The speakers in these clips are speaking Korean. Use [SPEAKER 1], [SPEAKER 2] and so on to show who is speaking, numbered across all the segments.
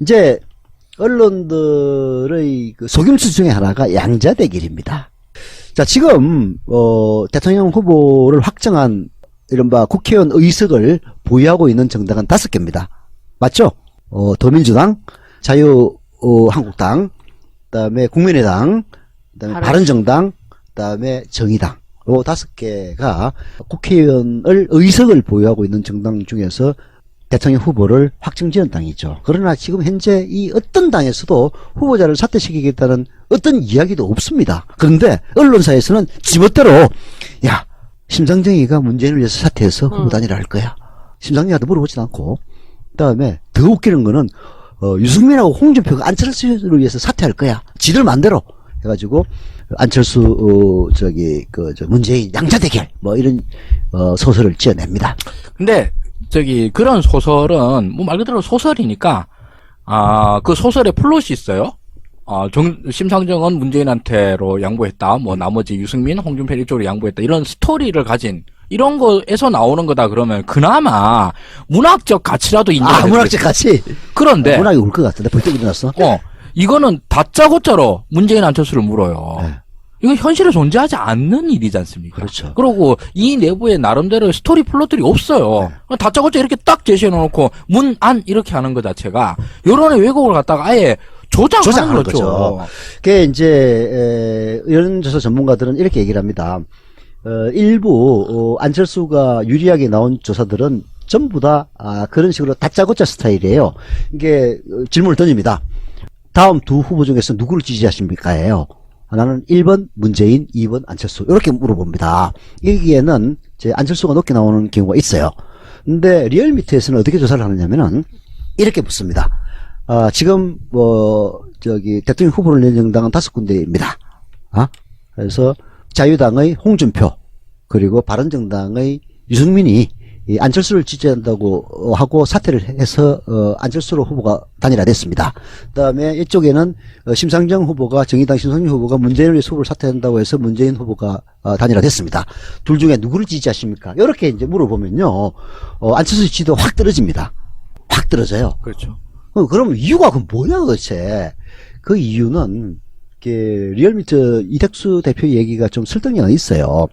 [SPEAKER 1] 이제 언론들의 그 속임수 중에 하나가 양자대결입니다. 자, 지금 대통령 후보를 확정한 이른바 국회의원 의석을 보유하고 있는 정당은 5개입니다. 맞죠? 더민주당, 자유한국당, 그다음에 국민의당, 그다음에 바른정당, 그다음에 정의당. 요 5개가 국회의원을 의석을 보유하고 있는 정당 중에서 대통령 후보를 확정지은 당이죠. 그러나 지금 현재 이 어떤 당에서도 후보자를 사퇴시키겠다는 어떤 이야기도 없습니다. 그런데 언론사에서는 지멋대로 야, 심상정이가 문재인을 위해서 사퇴해서 후보 단일화 할 거야. 심상정이한테 물어보지도 않고, 그다음에 더 웃기는 거는 유승민하고 홍준표가 안철수를 위해서 사퇴할 거야. 지들 맘대로 해가지고 안철수 문재인 양자 대결 뭐 이런 소설을 지어냅니다.
[SPEAKER 2] 근데 그런 소설은 뭐 말 그대로 소설이니까 그 소설에 플롯이 있어요. 심상정은 문재인한테로 양보했다. 뭐 나머지 유승민, 홍준표 이쪽으로 양보했다. 이런 스토리를 가진 이런 거에서 나오는 거다 그러면 그나마 문학적 가치라도 인정해.
[SPEAKER 1] 문학적 가치.
[SPEAKER 2] 그런데
[SPEAKER 1] 문학이 올 것 같은데 벌떡 일어났어.
[SPEAKER 2] 이거는 다짜고짜로 문재인 안철수를 물어요.
[SPEAKER 1] 네.
[SPEAKER 2] 이건 현실에 존재하지 않는 일이지 않습니까?
[SPEAKER 1] 그렇죠.
[SPEAKER 2] 그리고 이 내부에 나름대로 스토리 플롯들이 없어요. 네. 다짜고짜 이렇게 딱 제시해 놓고 문안 이렇게 하는 것 자체가 여론의 왜곡을 갖다가 아예 조장하는 거죠.
[SPEAKER 1] 그게 이제 여론조사 전문가들은 이렇게 얘기를 합니다. 일부 안철수가 유리하게 나온 조사들은 전부 다 그런 식으로 다짜고짜 스타일이에요. 이게 질문을 던집니다. 다음 두 후보 중에서 누구를 지지하십니까?예요. 하나는 1번 문재인, 2번 안철수 이렇게 물어봅니다. 여기에는 이제 안철수가 높게 나오는 경우가 있어요. 근데 리얼미터에서는 어떻게 조사를 하느냐면은 이렇게 묻습니다. 지금 대통령 후보를 낸 정당은 5군데입니다. 그래서 자유당의 홍준표 그리고 바른정당의 유승민이 이 안철수를 지지한다고 하고 사퇴를 해서 안철수로 후보가 단일화됐습니다. 그다음에 이쪽에는 심상정 후보가 정의당 심상정 후보가 문재인을 위해서 후보를 사퇴한다고 해서 문재인 후보가 단일화됐습니다. 둘 중에 누구를 지지하십니까? 이렇게 이제 물어보면요, 안철수 지지도 확 떨어집니다. 확 떨어져요.
[SPEAKER 2] 그렇죠.
[SPEAKER 1] 그럼 이유가 뭐야 도대체? 그 이유는 리얼미터 이택수 대표 얘기가 좀 설득력이 있어요.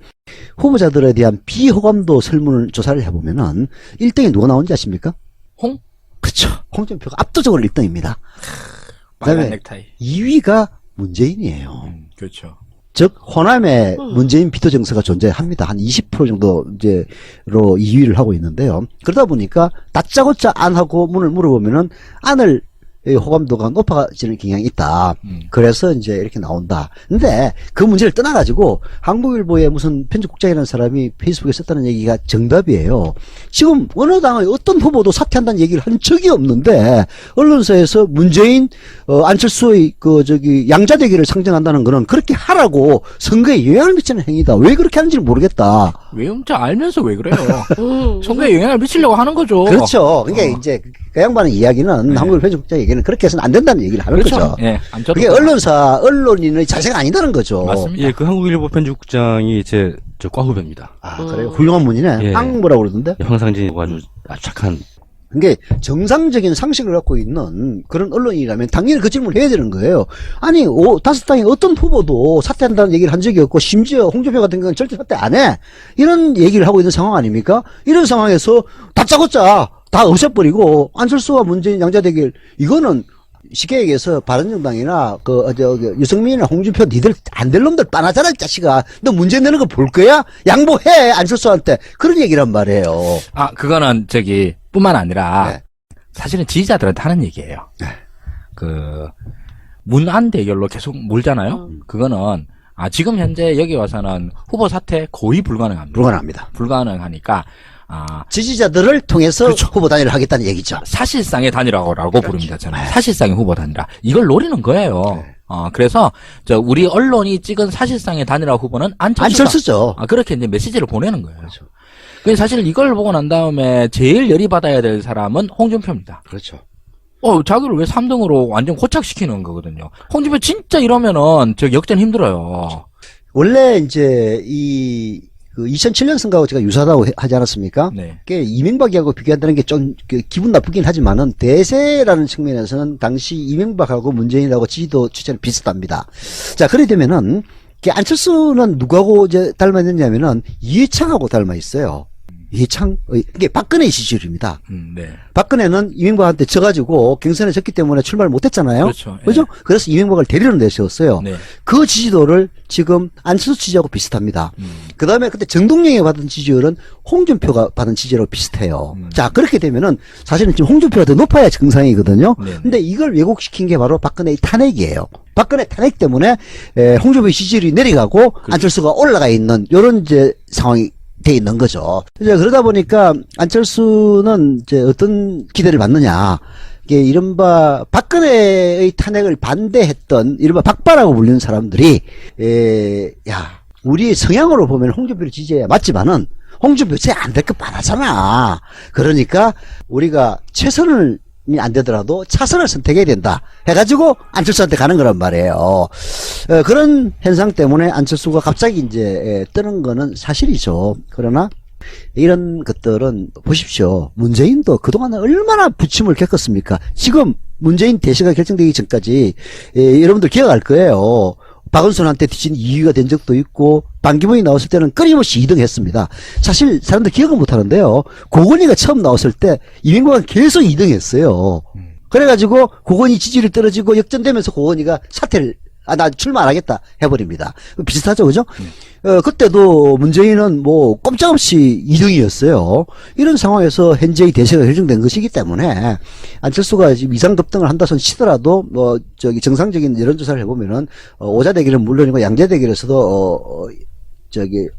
[SPEAKER 1] 후보자들에 대한 비호감도 설문을 조사를 해보면은 1등이 누가 나온지 아십니까? 그렇죠. 홍준표가 압도적으로 1등입니다.
[SPEAKER 2] 빨간 넥타이.
[SPEAKER 1] 2위가 문재인이에요.
[SPEAKER 2] 그렇죠.
[SPEAKER 1] 즉 호남에 문재인 비토 정서가 존재합니다. 한 20% 정도 이제로 2위를 하고 있는데요. 그러다 보니까 다짜고짜 안 하고 문을 물어보면은 안을 호감도가 높아지는 경향이 있다. 그래서 이제 이렇게 나온다. 근데 그 문제를 떠나가지고 한국일보의 무슨 편집국장이라는 사람이 페이스북에 썼다는 얘기가 정답이에요. 지금 어느 당의 어떤 후보도 사퇴한다는 얘기를 한 적이 없는데 언론사에서 문재인, 안철수의 양자 대결을 상정한다는 거는 그렇게 하라고 선거에 영향을 미치는 행위다. 왜 그렇게 하는지를 모르겠다.
[SPEAKER 2] 왜 혼자 알면서 왜 그래요? 선거에 영향을 미치려고 하는 거죠.
[SPEAKER 1] 그렇죠. 그러니까 이제 그 양반의 이야기는 한국일보 편집국장 얘기는 그렇게 해서는 안 된다는 얘기를 하는
[SPEAKER 2] 그렇죠.
[SPEAKER 1] 거죠.
[SPEAKER 2] 예,
[SPEAKER 1] 그게 언론인의 자세가 아니다는 거죠.
[SPEAKER 2] 맞습니다.
[SPEAKER 3] 예, 그 한국일보 편집국장이 저 과후배입니다.
[SPEAKER 1] 그래요? 훌륭한 분이네.
[SPEAKER 3] 예.
[SPEAKER 1] 뭐라고 그러던데?
[SPEAKER 3] 황상진이고 아주 착한.
[SPEAKER 1] 그게 정상적인 상식을 갖고 있는 그런 언론이라면 당연히 그 질문을 해야 되는 거예요. 아니, 5당의 어떤 후보도 사퇴한다는 얘기를 한 적이 없고, 심지어 홍준표 같은 경우는 절대 사퇴 안 해. 이런 얘기를 하고 있는 상황 아닙니까? 이런 상황에서 다짜고짜 다 없애버리고, 안철수와 문재인 양자대결, 이거는 쉽게 얘기해서 바른정당이나 유승민이나 홍준표 니들 안 될 놈들 빤하잖아 이 자식아. 너 문재인 내는 거 볼 거야? 양보해 안철수한테. 그런 얘기란 말이에요.
[SPEAKER 2] 그거는 뿐만 아니라
[SPEAKER 1] 네.
[SPEAKER 2] 사실은 지지자들한테 하는 얘기예요.
[SPEAKER 1] 네.
[SPEAKER 2] 문안 대결로 계속 몰잖아요. 그거는 지금 현재 여기 와서는 후보 사퇴 거의 불가능합니다. 불가능하니까
[SPEAKER 1] 지지자들을 통해서
[SPEAKER 2] 그렇죠.
[SPEAKER 1] 후보 단일을 하겠다는 얘기죠.
[SPEAKER 2] 사실상의 단일화라고
[SPEAKER 1] 그렇죠.
[SPEAKER 2] 부릅니다. 저는. 사실상의 후보 단일화. 이걸 노리는 거예요.
[SPEAKER 1] 네.
[SPEAKER 2] 그래서 우리 언론이 찍은 사실상의 단일화 후보는
[SPEAKER 1] 안철수죠.
[SPEAKER 2] 그렇게 이제 메시지를 보내는 거예요.
[SPEAKER 1] 그렇죠.
[SPEAKER 2] 그래서 사실 이걸 보고 난 다음에 제일 열이 받아야 될 사람은 홍준표입니다.
[SPEAKER 1] 그렇죠.
[SPEAKER 2] 자기를 왜 3등으로 완전 고착시키는 거거든요. 홍준표 진짜 이러면은 역전 힘들어요.
[SPEAKER 1] 원래 이제 그 2007년 선거하고 제가 유사하다고 하지 않았습니까?
[SPEAKER 2] 네.
[SPEAKER 1] 그게 이명박하고 비교한다는 게 좀 기분 나쁘긴 하지만은 대세라는 측면에서는 당시 이명박하고 문재인하고 지지도 추천이 비슷합니다. 자, 그래 되면은 안철수는 누구하고 이제 닮아 있느냐면은 이해창하고 닮아 있어요. 이해창, 이게 박근혜 지지율입니다.
[SPEAKER 2] 네.
[SPEAKER 1] 박근혜는 이명박한테 져가지고 경선에 졌기 때문에 출마를 못했잖아요.
[SPEAKER 2] 그렇죠.
[SPEAKER 1] 그죠? 그래서 이명박을 데리러 내세웠어요.
[SPEAKER 2] 네.
[SPEAKER 1] 그 지지도를 지금 안철수 지지하고 비슷합니다. 그 다음에 그때 정동영이 받은 지지율은 홍준표가 받은 지지율하고 비슷해요. 자, 그렇게 되면은 사실은 지금 홍준표가 더 높아야 정상이거든요.
[SPEAKER 2] 네네.
[SPEAKER 1] 근데 이걸 왜곡시킨 게 바로 박근혜의 탄핵이에요. 박근혜 탄핵 때문에 홍준표의 지지율이 내려가고 안철수가 올라가 있는 이런 이제 상황이 돼 있는 거죠. 이제 그러다 보니까 안철수는 이제 어떤 기대를 받느냐. 이게 이른바 박근혜의 탄핵을 반대했던 이른바 박바라고 불리는 사람들이 우리 성향으로 보면 홍준표를 지지해야 맞지만은 홍준표 쟤 안 될 것 뻔하잖아. 그러니까 우리가 최선을 안 되더라도 차선을 선택해야 된다 해가지고 안철수한테 가는 거란 말이에요. 그런 현상 때문에 안철수가 갑자기 이제 뜨는 거는 사실이죠. 그러나 이런 것들은 보십시오. 문재인도 그동안 얼마나 부침을 겪었습니까? 지금 문재인 대세가 결정되기 전까지 여러분들 기억할 거예요. 박은순한테 뒤진 2위가 된 적도 있고 반기문이 나왔을 때는 끊임없이 2등했습니다. 사실 사람들 기억은 못하는데요. 고건희가 처음 나왔을 때 이명박은 계속 2등했어요. 그래가지고 고건희 지지율이 떨어지고 역전되면서 고건희가 사퇴를 나 출마 안 하겠다 해버립니다. 비슷하죠, 그죠? 그때도 문재인은 뭐 꼼짝없이 2등이었어요. 이런 상황에서 현재의 대세가 결정된 것이기 때문에 안철수가 지금 이상급등을 한다선 치더라도 뭐 정상적인 여론조사를 해보면은 오자대결은 물론이고 양자대결에서도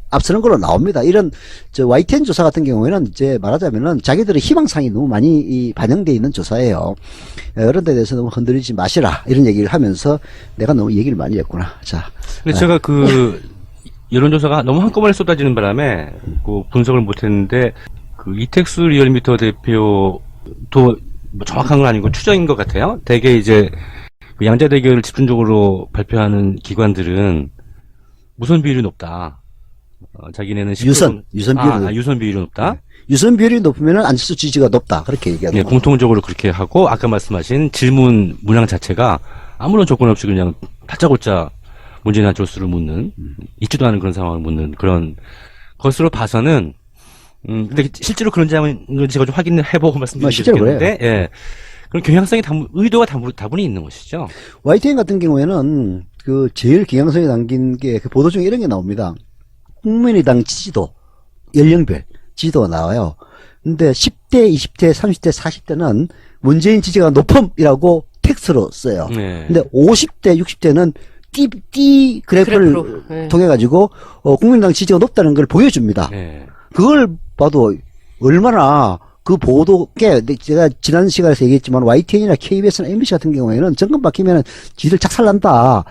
[SPEAKER 1] 앞서는 걸로 나옵니다. 이런 YTN 조사 같은 경우에는 이제 말하자면은 자기들의 희망상이 너무 많이 반영되어 있는 조사예요. 그런 데 대해서 너무 흔들리지 마시라 이런 얘기를 하면서 내가 너무 얘기를 많이 했구나. 자,
[SPEAKER 3] 근데 제가 여론조사가 너무 한꺼번에 쏟아지는 바람에 그 분석을 못했는데 그 이택수 리얼미터 대표도 뭐 정확한 건 아니고 추정인 것 같아요. 대개 이제 그 양자 대결을 집중적으로 발표하는 기관들은 무선 비율이 높다. 자기네는 10%
[SPEAKER 1] 유선 비율이
[SPEAKER 3] 유선 비율이 높다.
[SPEAKER 1] 유선 비율이 높으면은 안철수 지지가 높다 그렇게 얘기하는
[SPEAKER 3] 네,
[SPEAKER 1] 거예요.
[SPEAKER 3] 공통적으로 그렇게 하고 아까 말씀하신 질문 문항 자체가 아무런 조건 없이 그냥 다짜고짜 문재인 안철수를 묻는 있지도 않은 그런 상황을 묻는 그런 것으로 봐서는 근데 실제로 그런지 제가 좀 확인을 해보고 말씀드리겠는데 예. 그런 경향성이 의도가 다분히 있는 것이죠.
[SPEAKER 1] YTN 같은 경우에는 그 제일 경향성이 담긴 게 그 보도 중에 이런 게 나옵니다. 국민의당 지지도 연령별 지지도가 나와요. 근데 10대, 20대, 30대, 40대는 문재인 지지가 높음이라고 텍스트로 써요.
[SPEAKER 3] 네.
[SPEAKER 1] 근데 50대, 60대는 띠 그래프를
[SPEAKER 4] 네.
[SPEAKER 1] 통해 가지고 국민의당 지지가 높다는 걸 보여줍니다.
[SPEAKER 3] 네.
[SPEAKER 1] 그걸 봐도 얼마나 그 보도께 제가 지난 시간에서 얘기했지만 YTN이나 KBS나 MBC 같은 경우에는 정권 바뀌면 지들 착살난다.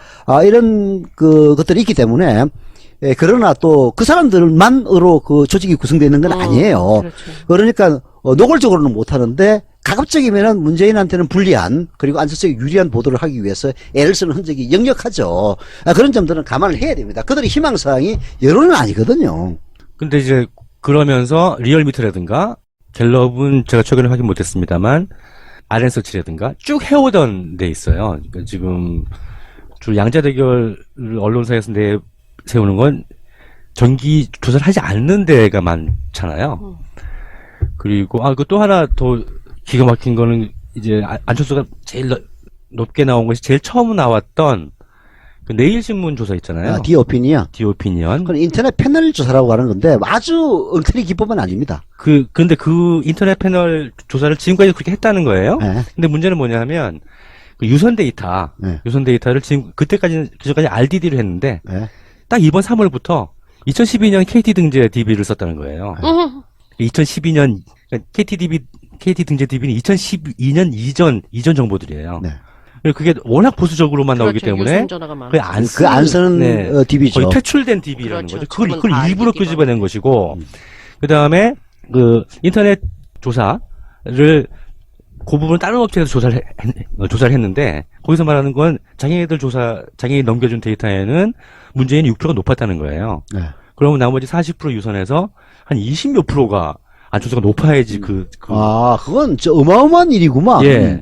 [SPEAKER 1] 이런 것들이 있기 때문에 그러나 또 그 사람들만으로 그 조직이 구성되는 건 아니에요.
[SPEAKER 4] 그렇죠.
[SPEAKER 1] 그러니까 노골적으로는 못하는데 가급적이면은 문재인한테는 불리한 그리고 안철수에게 유리한 보도를 하기 위해서 애를 쓰는 흔적이 역력하죠. 그런 점들은 감안을 해야 됩니다. 그들의 희망사항이 여론은 아니거든요.
[SPEAKER 3] 근데 이제 그러면서 리얼미터라든가 갤럽은 제가 최근에 확인 못했습니다만 RN서치라든가 쭉 해오던 데 있어요. 그러니까 지금 주 양자 대결 언론사에서 세우는 건 정기 조사를 하지 않는 데가 많잖아요. 그리고 그 또 하나 더 기가 막힌 거는 이제 안철수가 제일 높게 나온 것이 제일 처음 나왔던 그 내일신문 조사 있잖아요.
[SPEAKER 1] 디오피니언.
[SPEAKER 3] 디오피니언.
[SPEAKER 1] 그건 인터넷 패널 조사라고 하는 건데 아주 엉터리 기법은 아닙니다.
[SPEAKER 3] 근데 그 인터넷 패널 조사를 지금까지 그렇게 했다는 거예요.
[SPEAKER 1] 네.
[SPEAKER 3] 근데 문제는 뭐냐면 그 유선 데이터를 지금 그전까지 RDD를 했는데
[SPEAKER 1] 네.
[SPEAKER 3] 딱 이번 3월부터 2012년 KT 등재 DB를 썼다는 거예요. 2012년 KT 등재 DB는 2012년 이전 정보들이에요.
[SPEAKER 1] 네.
[SPEAKER 3] 그게 워낙 보수적으로만 나오기
[SPEAKER 4] 그렇죠.
[SPEAKER 3] 때문에
[SPEAKER 4] 유선전화가 많아요.
[SPEAKER 1] 그 안 쓰는 DB죠.
[SPEAKER 3] 거의 퇴출된 DB라는
[SPEAKER 4] 그렇죠.
[SPEAKER 3] 거죠. 그걸
[SPEAKER 4] 전문
[SPEAKER 3] 일부러
[SPEAKER 4] RDD
[SPEAKER 3] 끄집어낸 것이고, 그 다음에 그 인터넷 조사를 그 부분을 다른 업체에서 조사를 했는데 거기서 말하는 건 자기네들이 넘겨준 데이터에는 문재인이 6%가 높았다는 거예요.
[SPEAKER 1] 네.
[SPEAKER 3] 그러면 나머지 40% 유선에서 한 20 몇 프로가 안철수가 높아야지
[SPEAKER 1] 그건 저 어마어마한 일이구만.
[SPEAKER 3] 예.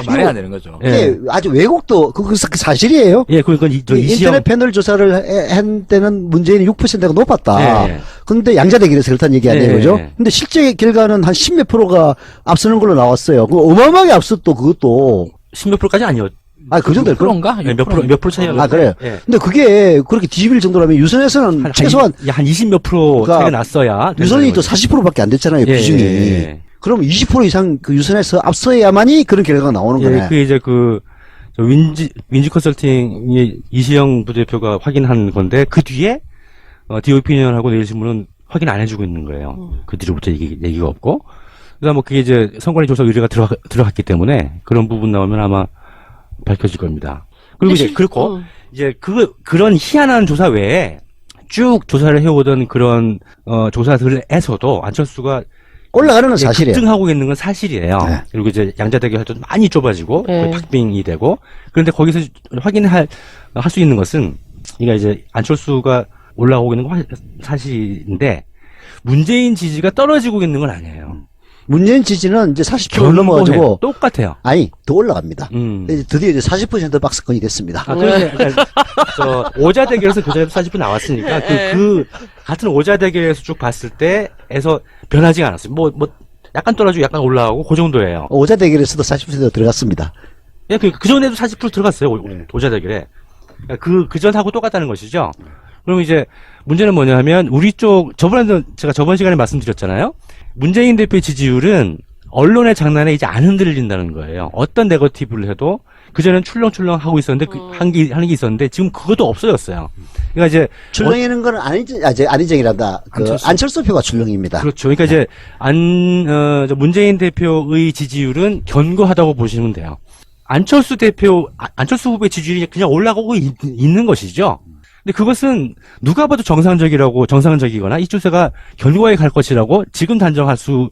[SPEAKER 2] 말이 안 되는 거죠.
[SPEAKER 3] 예.
[SPEAKER 1] 이게 아주 왜곡도 그 사실이에요.
[SPEAKER 3] 예, 그러니까
[SPEAKER 1] 인터넷 패널 조사를 한 때는 문재인이 6%가 높았다.
[SPEAKER 3] 예.
[SPEAKER 1] 근데 양자대결에서 그렇다는 얘기 아니에요,
[SPEAKER 3] 예.
[SPEAKER 1] 그죠? 근데 실제 결과는 한 10몇 프로가 앞서는 걸로 나왔어요. 그 어마어마하게 앞섰또 그것도.
[SPEAKER 3] 10몇 프로까지 아니었.
[SPEAKER 1] 그 정도 될 거야.
[SPEAKER 2] 그런가?
[SPEAKER 3] 네, 몇 프로 차이가
[SPEAKER 1] 그래요.
[SPEAKER 3] 예.
[SPEAKER 1] 근데 그게 그렇게 뒤집일 정도라면 유선에서는 최소한
[SPEAKER 3] 한 20 몇 프로 차이가 났어야.
[SPEAKER 1] 유선이 또 40%밖에 안 됐잖아요,
[SPEAKER 3] 예,
[SPEAKER 1] 비중이.
[SPEAKER 3] 예.
[SPEAKER 1] 그럼 20% 이상 그 유선에서 앞서야만이 그런 결과가 나오는 거네.
[SPEAKER 3] 예, 그 이제 저 윈지 컨설팅의 이시영 부대표가 확인한 건데 그 뒤에 디오피니언하고 내일신문은 확인 안 해주고 있는 거예요. 그 뒤로부터 얘기가 없고. 그러니까 뭐 그게 이제 선관위 조사 의뢰가 들어갔기 때문에 그런 부분 나오면 아마 밝혀질 겁니다. 그리고 이제 그렇고 이제 그런 희한한 조사 외에 쭉 조사를 해오던 그런 조사들에서도 안철수가
[SPEAKER 1] 올라가는 건 사실이에요.
[SPEAKER 3] 급등하고 있는 건 사실이에요.
[SPEAKER 1] 네.
[SPEAKER 3] 그리고 이제 양자대결 할때도 많이 좁아지고
[SPEAKER 4] 네.
[SPEAKER 3] 박빙이 되고 그런데 거기서 할 수 있는 것은 그러니까 이제 안철수가 올라오고 있는 건 사실인데 문재인 지지가 떨어지고 있는 건 아니에요.
[SPEAKER 1] 문재인 지지는 이제 40% 넘어가지고
[SPEAKER 3] 똑같아요.
[SPEAKER 1] 아니 더 올라갑니다.
[SPEAKER 3] 음.
[SPEAKER 1] 이제 드디어 이제 40% 박스권이 됐습니다.
[SPEAKER 3] 그러니까 저 오자대결에서 그전에도 40% 나왔으니까 그 같은 오자대결에서 쭉 봤을 때에서 변하지가 않았어요. 뭐 약간 떨어지고 약간 올라가고 그 정도예요.
[SPEAKER 1] 오자 대결에서도 40% 들어갔습니다.
[SPEAKER 3] 예, 그 전에도 40% 들어갔어요.
[SPEAKER 1] 네.
[SPEAKER 3] 오자대결에. 그 전하고 똑같다는 것이죠. 그럼 이제 문제는 뭐냐면 우리 쪽 제가 저번 시간에 말씀드렸잖아요. 문재인 대표의 지지율은 언론의 장난에 이제 안 흔들린다는 거예요. 어떤 네거티브를 해도 그전엔 출렁출렁 하고 있었는데 하는 게 있었는데 지금 그것도 없어졌어요. 그러니까 이제
[SPEAKER 1] 출렁이는 건 안희정이란다. 안철수 표가 출렁입니다.
[SPEAKER 3] 그렇죠. 그러니까 이제 문재인 대표의 지지율은 견고하다고 보시면 돼요. 안철수 후보의 지지율이 그냥 올라가고 있는 것이죠. 근데 그것은 누가 봐도 정상적이거나 이 추세가 견고하게 갈 것이라고 지금 단정할 수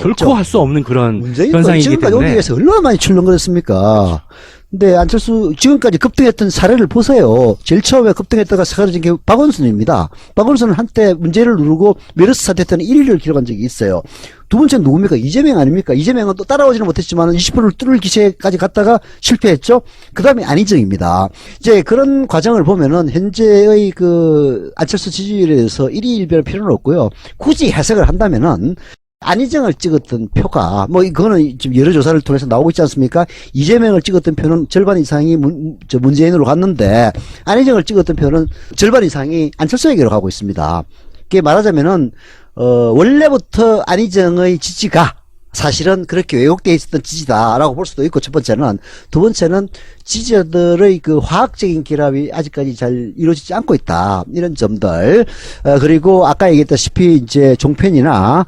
[SPEAKER 3] 결코 할 수 없는 그런 현상이기
[SPEAKER 1] 지금까지 오기
[SPEAKER 3] 때문에.
[SPEAKER 1] 위해서 얼마나 많이 출렁거렸습니까? 근데 안철수 지금까지 급등했던 사례를 보세요. 제일 처음에 급등했다가 사라진 게 박원순입니다. 박원순은 한때 문재인을 누르고 메르스 사태 때는 1위를 기록한 적이 있어요. 두 번째는 누굽니까? 이재명 아닙니까? 이재명은 또 따라오지는 못했지만 20%를 뚫을 기세까지 갔다가 실패했죠. 그 다음에 안희정입니다. 이제 그런 과정을 보면은 현재의 그 안철수 지지율에 대해서 1위 1별할 필요는 없고요. 굳이 해석을 한다면은 안희정을 찍었던 표가 그거는 지금 여러 조사를 통해서 나오고 있지 않습니까? 이재명을 찍었던 표는 절반 이상이 문재인으로 갔는데 안희정을 찍었던 표는 절반 이상이 안철수에게로 가고 있습니다. 그게 말하자면은 원래부터 안희정의 지지가 사실은 그렇게 왜곡되어 있었던 지지다라고 볼 수도 있고, 첫 번째는. 두 번째는 지지자들의 그 화학적인 결합이 아직까지 잘 이루어지지 않고 있다. 이런 점들. 그리고 아까 얘기했다시피 이제 종편이나,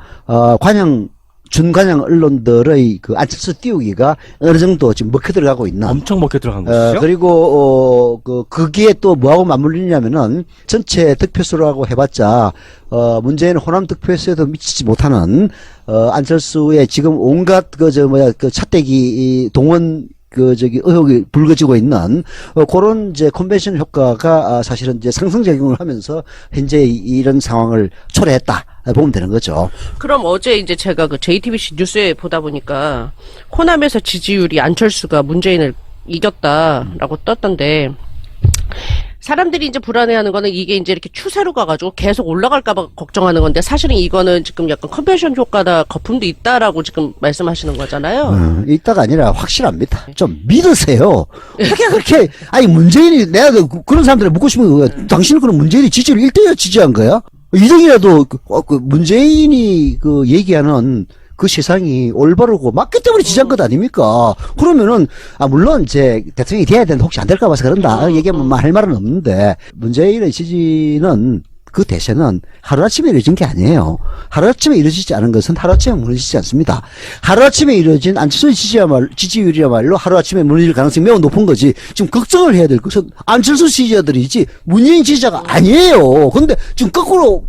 [SPEAKER 1] 준관영 언론들의 그 안철수 띄우기가 어느 정도 지금 먹혀 들어가고 있는.
[SPEAKER 3] 엄청 먹혀 들어간 것이죠.
[SPEAKER 1] 그리고, 거기에 또 뭐하고 맞물리냐면은 전체 득표수라고 해봤자, 문재인 호남 득표수에도 미치지 못하는, 안철수의 지금 온갖 차떼기, 동원, 의혹이 불거지고 있는, 그런 이제 컨벤션 효과가 사실은 이제 상승작용을 하면서 현재 이런 상황을 초래했다. 보면 되는 거죠.
[SPEAKER 4] 그럼 어제 이제 제가 그 JTBC 뉴스에 보다 보니까 호남에서 지지율이 안철수가 문재인을 이겼다라고 떴던데, 사람들이 이제 불안해하는 거는 이게 이제 이렇게 추세로 가가지고 계속 올라갈까봐 걱정하는 건데, 사실은 이거는 지금 약간 컨벤션 효과다, 거품도 있다라고 지금 말씀하시는 거잖아요.
[SPEAKER 1] 있다가 아니라 확실합니다. 좀 믿으세요. 어떻게 그렇게, 문재인이, 내가 그런 사람들이 묻고 싶은 거야. 당신은 그럼 문재인이 지지를 1대1 지지한 거야? 이정이라도 문재인이 얘기하는 그 세상이 올바르고 맞기 때문에 지지한 것 아닙니까? 그러면은, 물론 이제 대통령이 돼야 되는데 혹시 안 될까 봐서 그런다. 얘기하면 할 말은 없는데, 문재인의 지지는, 그 대세는 하루아침에 이루어진 게 아니에요. 하루아침에 이루어지지 않은 것은 하루아침에 무너지지 않습니다. 하루아침에 이루어진 안철수의 지지율이야말로 하루아침에 무너질 가능성이 매우 높은 거지. 지금 걱정을 해야 될 것은 안철수 지지자들이지 문재인 지지자가 아니에요. 근데 지금 거꾸로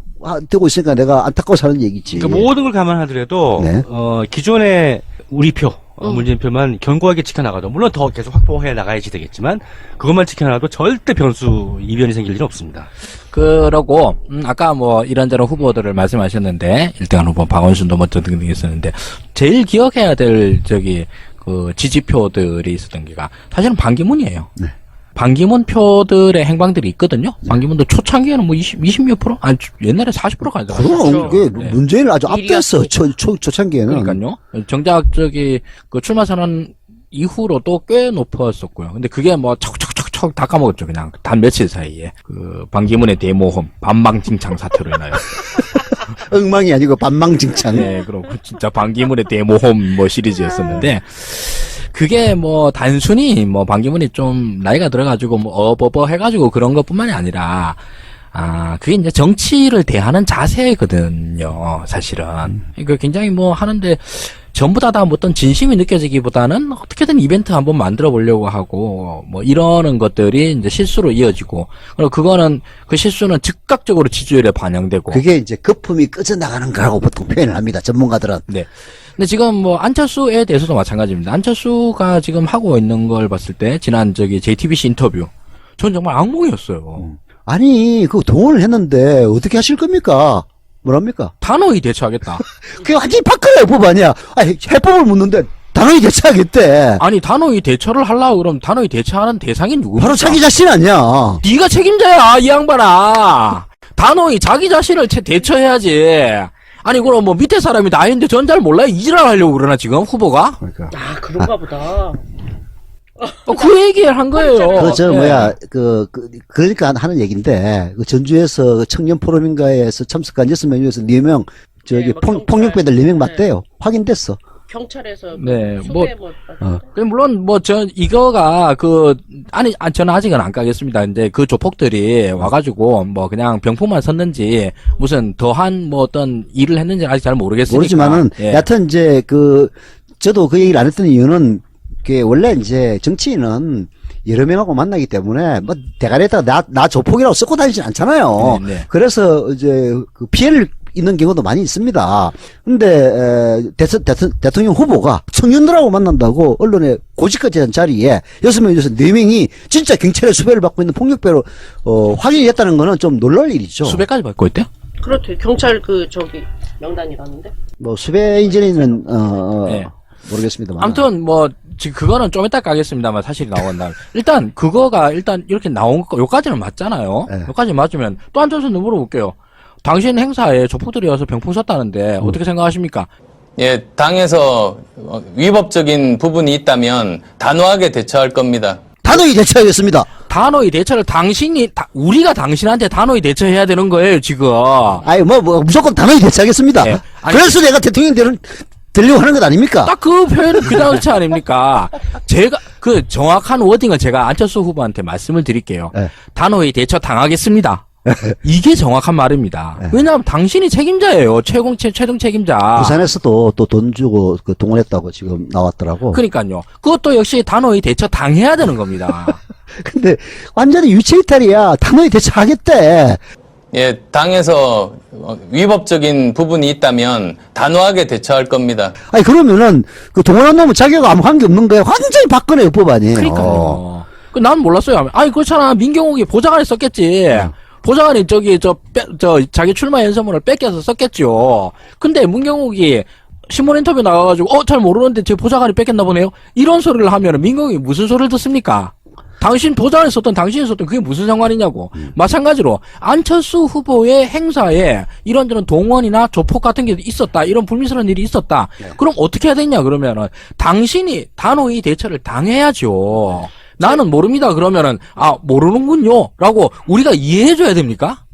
[SPEAKER 1] 되고 있으니까 내가 안타까워서 하는 얘기지.
[SPEAKER 3] 그러니까 모든 걸 감안하더라도
[SPEAKER 1] 네.
[SPEAKER 3] 기존의 우리 표 문재인표만 견고하게 지켜나가도 물론 더 계속 확보해 나가야지 되겠지만 그것만 지켜나가도 절대 변수 이변이 생길 일은 없습니다.
[SPEAKER 2] 그러고 아까 뭐 이런저런 후보들을 말씀하셨는데 1등한 후보 박원순도 뭐 등등 있었는데 제일 기억해야 될 그 지지표들이 있었던 게가 사실은 반기문이에요.
[SPEAKER 1] 네.
[SPEAKER 2] 반기문 표들의 행방들이 있거든요. 반기문도 초창기에는 뭐 20몇 프로? 아니, 옛날에 40%까지
[SPEAKER 1] 그럼, 그게
[SPEAKER 2] 네.
[SPEAKER 1] 문재인을 아주 앞댔어, 초창기에는.
[SPEAKER 2] 그러니까요. 정작 그 출마 선언 이후로도 꽤 높았었고요. 근데 그게 뭐 척척척척 다 까먹었죠. 그냥 단 며칠 사이에. 그 반기문의 대모험, 반망징창 사태로 인하여.
[SPEAKER 1] 엉망이 아니고 반망징창.
[SPEAKER 2] 네, 그럼 진짜 반기문의 대모험 뭐 시리즈였었는데 그게 뭐 단순히 뭐 반기문이 좀 나이가 들어가지고 뭐 어버버 해가지고 그런 것뿐만이 아니라 그게 이제 정치를 대하는 자세거든요, 사실은. 그러니까 굉장히 뭐 하는데 전부 다 어떤 진심이 느껴지기보다는 어떻게든 이벤트 한번 만들어 보려고 하고 뭐 이러는 것들이 이제 실수로 이어지고 그리고 그거는 그 실수는 즉각적으로 지지율에 반영되고
[SPEAKER 1] 그게 이제 거품이 꺼져나가는 거라고 보통 표현을 합니다, 전문가들은.
[SPEAKER 2] 네. 근데 지금 뭐 안철수에 대해서도 마찬가지입니다. 안철수가 지금 하고 있는 걸 봤을 때 지난 JTBC 인터뷰 전 정말 악몽이었어요.
[SPEAKER 1] 아니, 그 동원을 했는데 어떻게 하실 겁니까? 뭐랍니까?
[SPEAKER 2] 단호히 대처하겠다.
[SPEAKER 1] 그게 완전히 박근혜 법 아니야. 아니, 해법을 묻는데 단호히 대처하겠대.
[SPEAKER 2] 아니 단호히 대처를 하려고 그러면 단호히 대처하는 대상이 누구입니까?
[SPEAKER 1] 바로 자기 자신 아니야.
[SPEAKER 2] 네가 책임자야 이 양반아. 단호히 자기 자신을 대처해야지. 아니 그럼 뭐 밑에 사람이 나인데 전 잘 몰라요. 이지랄 하려고 그러나 지금 후보가?
[SPEAKER 1] 그러니까.
[SPEAKER 4] 그런가 보다.
[SPEAKER 2] 그 얘기를 한 거예요.
[SPEAKER 1] 그러니까 하는 얘기인데, 그 전주에서 청년 포럼인가에서 참석한 6명 중에서 4명,
[SPEAKER 4] 네, 뭐
[SPEAKER 1] 폭력배들 4명
[SPEAKER 4] 네.
[SPEAKER 1] 맞대요. 확인됐어.
[SPEAKER 4] 경찰에서
[SPEAKER 2] 네,
[SPEAKER 4] 수배
[SPEAKER 2] 물론 이거가 저는 아직은 안 까겠습니다. 근데 그 조폭들이 와가지고 뭐 그냥 병풍만 섰는지 무슨 더한 뭐 어떤 일을 했는지 아직 잘 모르겠으니까.
[SPEAKER 1] 모르지만은,
[SPEAKER 2] 예.
[SPEAKER 1] 여하튼 이제 저도 그 얘기를 안 했던 이유는, 그게 원래 이제 정치인은 여러 명하고 만나기 때문에 뭐 대가리에다가 나 조폭이라고 쓰고 다니진 않잖아요.
[SPEAKER 2] 네, 네.
[SPEAKER 1] 그래서 이제 그 피해를 있는 경우도 많이 있습니다. 근데 대통령 후보가 청년들하고 만난다고 언론에 고지까지 한 자리에 6명 중에서 4명이 진짜 경찰의 수배를 받고 있는 폭력배로 확인이 됐다는 거는 좀 놀랄 일이죠.
[SPEAKER 2] 수배까지 받고 있대요?
[SPEAKER 4] 그렇대. 경찰 명단이라는데.
[SPEAKER 1] 뭐 수배 이전에는
[SPEAKER 2] 네.
[SPEAKER 1] 모르겠습니다만.
[SPEAKER 2] 아무튼 뭐 지금 그거는 좀 이따 까겠습니다만 사실이 나온다. 일단 그거가 이렇게 나온 거 요까지는 맞잖아요.
[SPEAKER 1] 네.
[SPEAKER 2] 요까지 맞으면 또 안철수는 물어볼게요. 당신 행사에 조폭들이 와서 병풍 쐈다는데 어떻게 생각하십니까?
[SPEAKER 5] 예, 당에서 위법적인 부분이 있다면 단호하게 대처할 겁니다.
[SPEAKER 1] 단호히 대처하겠습니다.
[SPEAKER 2] 단호히 대처를 우리가 당신한테 단호히 대처해야 되는 거예요, 지금.
[SPEAKER 1] 아니 뭐 무조건 단호히 대처하겠습니다.
[SPEAKER 2] 네. 아니,
[SPEAKER 1] 그래서 내가 대통령 되려고 하는 것 아닙니까?
[SPEAKER 2] 딱 그 표현은 그 자체 아닙니까? 제가 그 정확한 워딩은 제가 안철수 후보한테 말씀을 드릴게요.
[SPEAKER 1] 네.
[SPEAKER 2] 단호히 대처 당하겠습니다. 이게 정확한 말입니다.
[SPEAKER 1] 네.
[SPEAKER 2] 왜냐하면 당신이 책임자예요. 최종 책임자.
[SPEAKER 1] 부산에서도 또 돈 주고 동원했다고 지금 나왔더라고.
[SPEAKER 2] 그러니까요. 그것도 역시 단호히 대처 당해야 되는 겁니다.
[SPEAKER 1] 근데 완전히 유체이탈이야. 단호히 대처하겠대.
[SPEAKER 5] 예, 당에서 위법적인 부분이 있다면 단호하게 대처할 겁니다.
[SPEAKER 1] 아니 그러면은 그 동원한 놈은 자기가 아무 관계 없는 거야. 완전히 박근혜 법 아니에요.
[SPEAKER 2] 그러니까요. 난 몰랐어요. 아니 그렇잖아. 민경욱이 보좌관에 썼겠지. 보좌관이 자기 출마 연설문을 뺏겨서 썼겠죠. 근데 문경욱이 신문 인터뷰 나가가지고 잘 모르는데 제 보좌관이 뺏겼나 보네요. 이런 소리를 하면은 민경욱이 무슨 소리를 듣습니까? 보좌관에 썼던 당신이 썼던 그게 무슨 상관이냐고. 마찬가지로 안철수 후보의 행사에 이런저런 동원이나 조폭 같은 게 있었다. 이런 불미스러운 일이 있었다. 그럼 어떻게 해야 되냐 그러면은 당신이 단호히 대처를 당해야죠. 나는 모릅니다. 그러면은 모르는군요. 라고 우리가 이해해줘야 됩니까?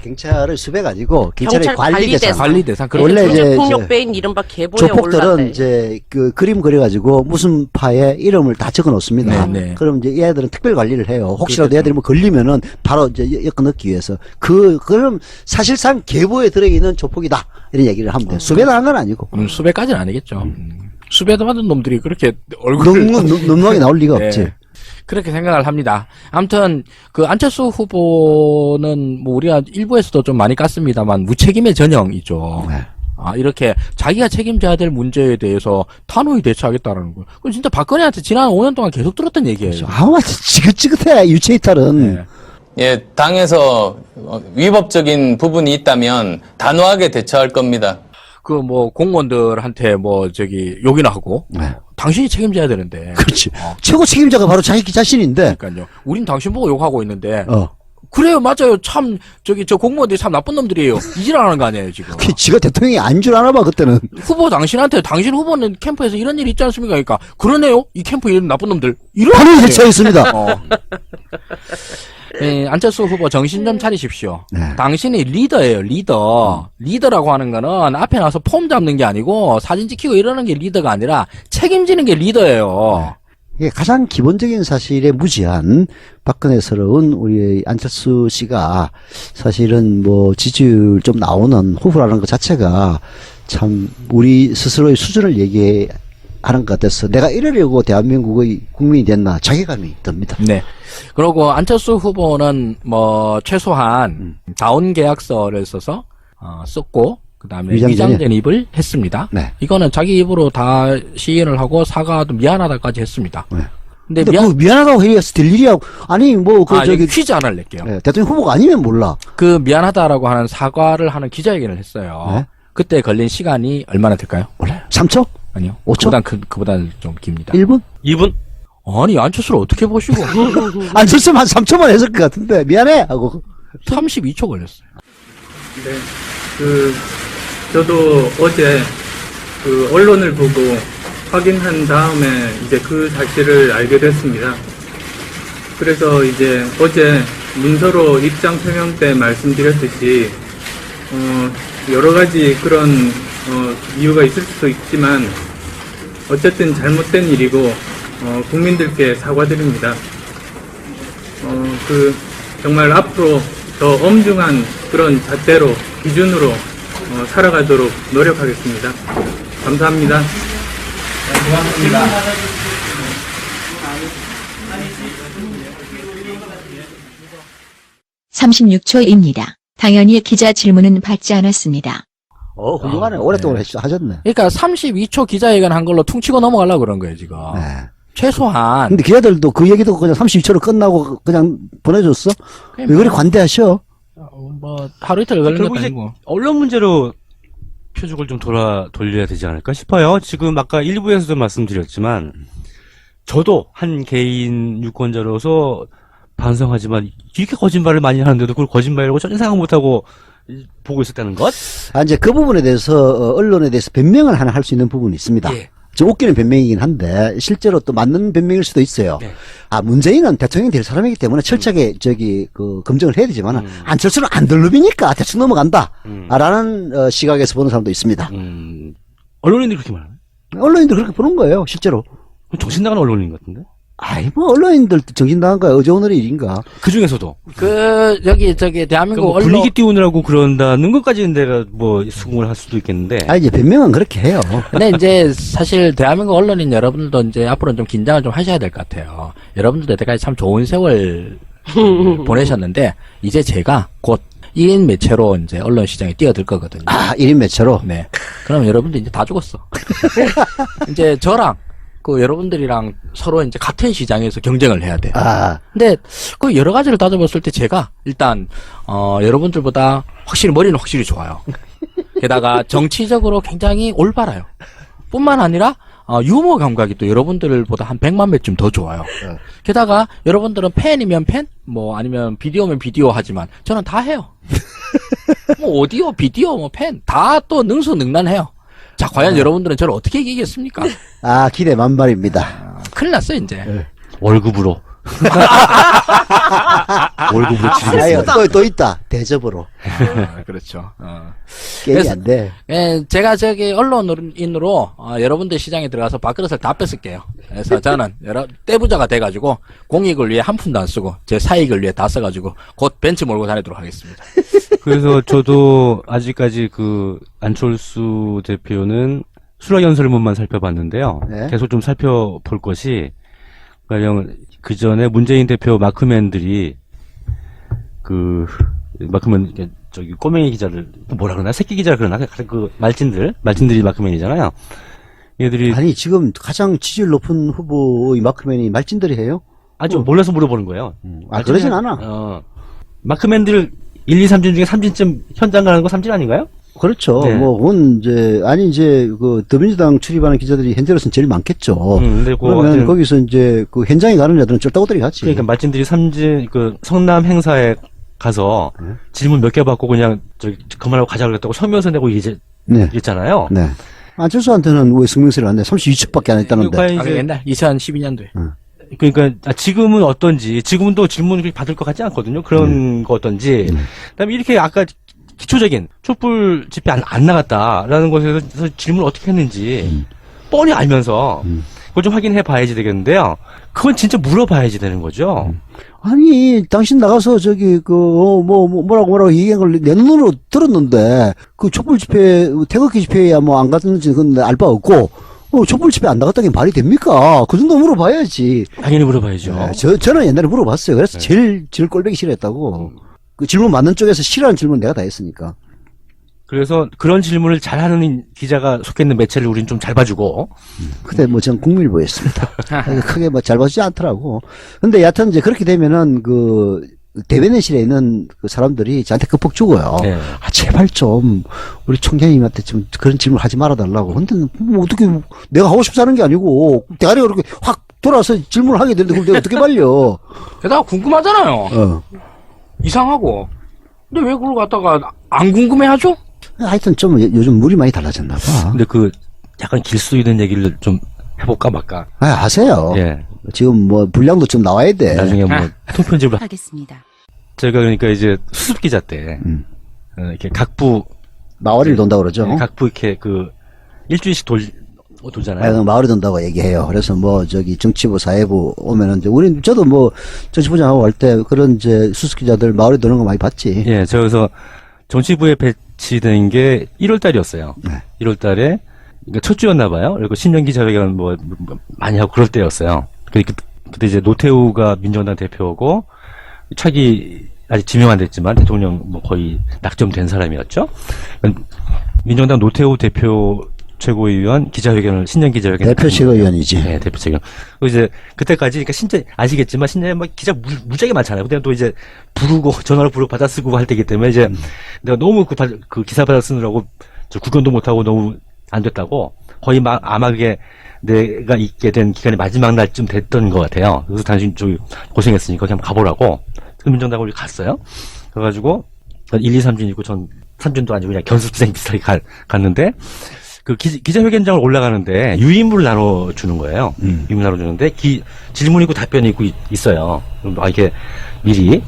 [SPEAKER 1] 경찰을 수배가 아니고 경찰의 관리대상.
[SPEAKER 2] 관리대상.
[SPEAKER 1] 원래 이제
[SPEAKER 4] 폭력배인 이른바 계보에
[SPEAKER 1] 조폭들은
[SPEAKER 4] 올랐대.
[SPEAKER 1] 이제 그 그림 그려가지고 무슨 파에 이름을 다 적어 놓습니다.
[SPEAKER 2] 네.
[SPEAKER 1] 그럼 이제 얘들은 특별 관리를 해요. 혹시라도
[SPEAKER 2] 그렇죠.
[SPEAKER 1] 얘들이 뭐 걸리면은 바로 이제 엮어 넣기 위해서. 그럼 사실상 계보에 들어있는 조폭이다. 이런 얘기를 하면 돼요. 수배당한 건 아니고.
[SPEAKER 2] 수배까지는 아니겠죠. 수배도 받은 놈들이 그렇게 얼굴을
[SPEAKER 1] 놈놈하게 나올 리가
[SPEAKER 2] 네.
[SPEAKER 1] 없지.
[SPEAKER 2] 그렇게 생각을 합니다. 아무튼 그 안철수 후보는 뭐 우리가 일부에서도 좀 많이 깠습니다만 무책임의 전형이죠.
[SPEAKER 1] 네.
[SPEAKER 2] 이렇게 자기가 책임져야 될 문제에 대해서 단호히 대처하겠다라는 거예요. 그건 진짜 박근혜한테 지난 5년 동안 계속 들었던 얘기예요.
[SPEAKER 1] 아우, 지긋지긋해, 유체이탈은.
[SPEAKER 2] 네.
[SPEAKER 5] 예, 당에서 위법적인 부분이 있다면 단호하게 대처할 겁니다.
[SPEAKER 2] 그 공무원들한테 욕이나 하고
[SPEAKER 1] 네.
[SPEAKER 2] 당신이 책임져야 되는데.
[SPEAKER 1] 그렇지. 최고 책임자가 바로 자기 자신인데.
[SPEAKER 2] 그러니까요. 우린 당신 보고 욕하고 있는데.
[SPEAKER 1] 그래요,
[SPEAKER 2] 맞아요. 참 저 공무원들이 참 나쁜 놈들이에요. 이질하는 거 아니에요, 지금.
[SPEAKER 1] 지가 대통령이 아닌 줄 아나 봐, 그때는.
[SPEAKER 2] 후보 당신한테 당신 후보는 캠프에서 이런 일이 있지 않습니까? 그러니까 그러네요. 이 캠프 이런 나쁜 놈들.
[SPEAKER 1] 바로 대처했습니다.
[SPEAKER 2] 네, 안철수 후보 정신 좀 차리십시오.
[SPEAKER 1] 네.
[SPEAKER 2] 당신이 리더예요, 리더. 리더라고 하는 거는 앞에 나서 폼 잡는 게 아니고 사진 찍히고 이러는 게 리더가 아니라 책임지는 게 리더예요.
[SPEAKER 1] 이게 가장 기본적인 사실에 무지한 박근혜스러운 우리 안철수 씨가 사실은 지지율 좀 나오는 후보라는 것 자체가 참 우리 스스로의 수준을 얘기하는 것 같아서 내가 이러려고 대한민국의 국민이 됐나 자괴감이 듭니다.
[SPEAKER 2] 네. 그리고 안철수 후보는 최소한 다운 계약서를 써서 썼고 그다음에 위장전입을 했습니다.
[SPEAKER 1] 네.
[SPEAKER 2] 이거는 자기 입으로 다 시인을 하고 사과도 미안하다까지 했습니다.
[SPEAKER 1] 네.
[SPEAKER 2] 근데
[SPEAKER 1] 그 미안하다고 해서 될 일이야. 아니
[SPEAKER 2] 여기 퀴즈 하나를 낼게요.
[SPEAKER 1] 네, 대통령 후보가 아니면 몰라.
[SPEAKER 2] 그 미안하다라고 하는 사과를 하는 기자회견을 했어요.
[SPEAKER 1] 네.
[SPEAKER 2] 그때 걸린 시간이 얼마나 될까요?
[SPEAKER 1] 몰라요. 3초?
[SPEAKER 2] 아니요.
[SPEAKER 1] 5초?
[SPEAKER 2] 그보다는 좀 깁니다.
[SPEAKER 1] 1분?
[SPEAKER 3] 2분?
[SPEAKER 2] 아니, 안철수를 어떻게 보시고.
[SPEAKER 1] 안철수는 한 3초만 했을 것 같은데 미안해 하고
[SPEAKER 2] 32초 걸렸어요.
[SPEAKER 6] 네, 저도 어제 언론을 보고 확인한 다음에 이제 그 사실을 알게 됐습니다. 그래서 이제 어제 문서로 입장 표명 때 말씀드렸듯이, 여러 가지 그런, 이유가 있을 수도 있지만, 어쨌든 잘못된 일이고, 국민들께 사과드립니다. 정말 앞으로 더 엄중한 그런 잣대로, 기준으로 살아가도록 노력하겠습니다. 감사합니다.
[SPEAKER 2] 고맙습니다.
[SPEAKER 7] 36초입니다. 당연히 기자 질문은 받지 않았습니다.
[SPEAKER 1] 훌륭하네. 오랫동안 하셨네.
[SPEAKER 2] 그러니까 32초 기자회견 한 걸로 퉁치고 넘어가려고 그런 거예요, 지금.
[SPEAKER 1] 네.
[SPEAKER 2] 최소한.
[SPEAKER 1] 근데 기자들도 그 얘기도 그냥 32초로 끝나고 그냥 보내줬어? 왜 그리 관대하셔?
[SPEAKER 2] 하루 이틀 걸린
[SPEAKER 3] 결국
[SPEAKER 2] 것도
[SPEAKER 3] 이제
[SPEAKER 2] 아니고.
[SPEAKER 3] 언론 문제로 표적을 좀 돌려야 되지 않을까 싶어요. 지금 아까 일부에서도 말씀드렸지만 저도 한 개인 유권자로서 반성하지만 이렇게 거짓말을 많이 하는데도 그걸 거짓말이라고 전혀 생각 못하고 보고 있었다는 것?
[SPEAKER 1] 이제 그 부분에 대해서 언론에 대해서 변명을 하나 할 수 있는 부분이 있습니다.
[SPEAKER 3] 예.
[SPEAKER 1] 좀 웃기는 변명이긴 한데 실제로 또 맞는 변명일 수도 있어요.
[SPEAKER 3] 네.
[SPEAKER 1] 문재인은 대통령이 될 사람이기 때문에 철저하게 검증을 해야 되지만 안철수는 안 들르비니까 대충 넘어간다. 라는 시각에서 보는 사람도 있습니다.
[SPEAKER 3] 언론인들이 그렇게 말하나요?
[SPEAKER 1] 언론인들 그렇게 보는 거예요, 실제로.
[SPEAKER 3] 그럼 정신 나간 언론인 것 같은데?
[SPEAKER 1] 언론인들 정신 나간 거야. 어제 오늘의 일인가.
[SPEAKER 3] 그 중에서도.
[SPEAKER 2] 대한민국 언론.
[SPEAKER 3] 분위기 띄우느라고 그런다는 것까지는 내가 수긍을 할 수도 있겠는데.
[SPEAKER 1] 이제 변명은 그렇게 해요.
[SPEAKER 2] 근데 이제 사실 대한민국 언론인 여러분들도 이제 앞으로는 좀 긴장을 좀 하셔야 될 것 같아요. 여러분들도 여태까지 참 좋은 세월 보내셨는데, 이제 제가 곧 1인 매체로 이제 언론 시장에 뛰어들 거거든요.
[SPEAKER 1] 1인 매체로?
[SPEAKER 2] 네. 그럼 여러분들 이제 다 죽었어. 이제 저랑, 여러분들이랑 서로 이제 같은 시장에서 경쟁을 해야 돼. 근데 그 여러 가지를 따져봤을 때 제가 일단 여러분들보다 머리는 확실히 좋아요. 게다가 정치적으로 굉장히 올바라요. 뿐만 아니라 유머 감각이 또 여러분들보다 한 100만 배쯤 더 좋아요. 게다가 여러분들은 팬이면 팬, 아니면 비디오면 비디오 하지만 저는 다 해요. 오디오, 비디오, 팬 다 또 능수능란해요. 자, 과연 여러분들은 저를 어떻게 이기겠습니까?
[SPEAKER 1] 기대 만발입니다.
[SPEAKER 2] 큰일 났어, 이제.
[SPEAKER 3] 월급으로. 월급으로 치르겠습니다.
[SPEAKER 1] 또 있다. 대접으로.
[SPEAKER 2] 그렇죠.
[SPEAKER 1] 게임이 안 돼.
[SPEAKER 2] 제가 언론인으로, 여러분들 시장에 들어가서 밥그릇을 다 뺏을게요. 그래서 저는, 떼부자가 돼가지고, 공익을 위해 한 푼도 안 쓰고, 제 사익을 위해 다 써가지고, 곧 벤츠 몰고 다니도록 하겠습니다.
[SPEAKER 3] 그래서 저도 아직까지 안철수 대표는 수락연설문만 살펴봤는데요.
[SPEAKER 1] 네.
[SPEAKER 3] 계속 좀 살펴볼 것이, 그 전에 문재인 대표 마크맨들이, 마크맨 저기 꼬맹이 기자들 뭐라 그러나 새끼 기자 그러나 그 말진들이 마크맨이잖아요. 얘들이
[SPEAKER 1] 아니, 지금 가장 지지율 높은 후보의 마크맨이 말진들이 해요?
[SPEAKER 3] 아주 몰라서 물어보는 거예요.
[SPEAKER 1] 그러진 않아.
[SPEAKER 3] 마크맨들 1, 2, 3진 중에 3진쯤 현장 가는 거 3진 아닌가요?
[SPEAKER 1] 그렇죠.
[SPEAKER 3] 네.
[SPEAKER 1] 뭐, 그건 이제, 더민주당 출입하는 기자들이 현재로서는 제일 많겠죠.
[SPEAKER 3] 근데
[SPEAKER 1] 그러면
[SPEAKER 3] 하여튼
[SPEAKER 1] 거기서 이제, 현장에 가는 자들은 쫄따구들이 가지.
[SPEAKER 3] 그러니까 말진들이 3진, 성남 행사에 가서 질문 몇 개 받고 그냥, 그만하고 가자 그랬다고 성명서 내고
[SPEAKER 1] 네.
[SPEAKER 3] 이랬잖아요.
[SPEAKER 1] 네. 안철수한테는 왜 성명서를 안 내? 32척밖에 안 했다는데.
[SPEAKER 3] 과연
[SPEAKER 2] 아,
[SPEAKER 3] 이제
[SPEAKER 2] 옛날 2012년도에.
[SPEAKER 3] 그러니까 지금은 어떤지 지금은 또 질문을 받을 것 같지 않거든요. 그런 거 어떤지. 그다음에 이렇게 아까 기초적인 촛불 집회 안 나갔다라는 것에서 질문을 어떻게 했는지 뻔히 알면서 그걸 좀 확인해 봐야지 되겠는데요. 그건 진짜 물어봐야지 되는 거죠.
[SPEAKER 1] 아니, 당신 나가서 뭐라고 얘기한 걸 내 눈으로 들었는데, 촛불 집회, 태극기 집회야 안 갔는지 그건 알 바 없고, 촛불 집회 안 나갔다는 게 말이 됩니까? 그 정도 물어봐야지.
[SPEAKER 3] 당연히 물어봐야죠.
[SPEAKER 1] 네, 저는 옛날에 물어봤어요. 그래서 제일 꼴보기 싫어했다고. 그 질문 받는 쪽에서 싫어하는 질문 내가 다 했으니까.
[SPEAKER 3] 그래서 그런 질문을 잘하는 기자가 속해 있는 매체를 우린 좀 잘 봐주고.
[SPEAKER 1] 그때 전 국민일보였습니다. 크게 잘 봐주지 않더라고. 근데 여하튼 이제 그렇게 되면은 대변인실에 있는 사람들이 저한테 급폭 주고요.
[SPEAKER 3] 네.
[SPEAKER 1] 제발 좀 우리 총장님한테 좀 그런 질문 하지 말아달라고. 근데 뭐 어떻게 내가 하고 싶어서 하는 게 아니고 대가리가 그렇게 확 돌아서 질문을 하게 되는데 그걸 내가 어떻게 말려?
[SPEAKER 2] 게다가 궁금하잖아요. 이상하고. 근데 왜 그걸 갖다가 안 궁금해하죠?
[SPEAKER 1] 하여튼 좀 요즘 물이 많이 달라졌나 봐.
[SPEAKER 3] 근데 약간 길 수 있는 얘기를 좀 해볼까 말까.
[SPEAKER 1] 하세요.
[SPEAKER 3] 예.
[SPEAKER 1] 지금 분량도 좀 나와야 돼.
[SPEAKER 3] 나중에 통편집을
[SPEAKER 7] 하겠습니다.
[SPEAKER 3] 제가 그러니까 이제 수습 기자 때 이렇게 각부
[SPEAKER 1] 마을을 돈다고 그러죠.
[SPEAKER 3] 각부 이렇게 일주일씩 돌잖아요.
[SPEAKER 1] 마을을 돈다고 얘기해요. 그래서 정치부, 사회부 오면은 저도 정치부장하고 할 때 그런 수습 기자들 마을에 도는 거 많이 봤지.
[SPEAKER 3] 예, 저 그래서 정치부에 배치된 게 1월 달이었어요.
[SPEAKER 1] 네.
[SPEAKER 3] 1월 달에 그러니까 첫 주였나 봐요. 그리고 신년 기자회견 많이 하고 그럴 때였어요. 그때 이제 노태우가 민정당 대표고 차기 아직 지명 안 됐지만 대통령 거의 낙점된 사람이었죠. 민정당 노태우 대표 최고위원 기자회견을 신년 기자회견
[SPEAKER 1] 대표 최고위원이지.
[SPEAKER 3] 네, 대표 최고. 이제 그때까지 그러니까 신재 아시겠지만 신재 기자 무지하게 많잖아요. 근데 또 이제 전화로 부르고 받아 쓰고 할 때이기 때문에 이제 내가 너무 그 기사 받아 쓰느라고 구경도 못 하고 너무 안 됐다고 거의 아마 그게 내가 있게 된 기간이 마지막 날쯤 됐던 것 같아요. 그래서 당신 저기 고생했으니까 그냥 가보라고 민정당으로 갔어요. 그래가지고 1, 2, 3준 있고 전 3준도 아니고 그냥 견습생 비슷하게 갔는데 기자회견장을 올라가는데 유인물을 나눠주는 거예요. 유인물 나눠주는데 질문 있고 답변이 있고 있어요. 그럼 이렇게 미리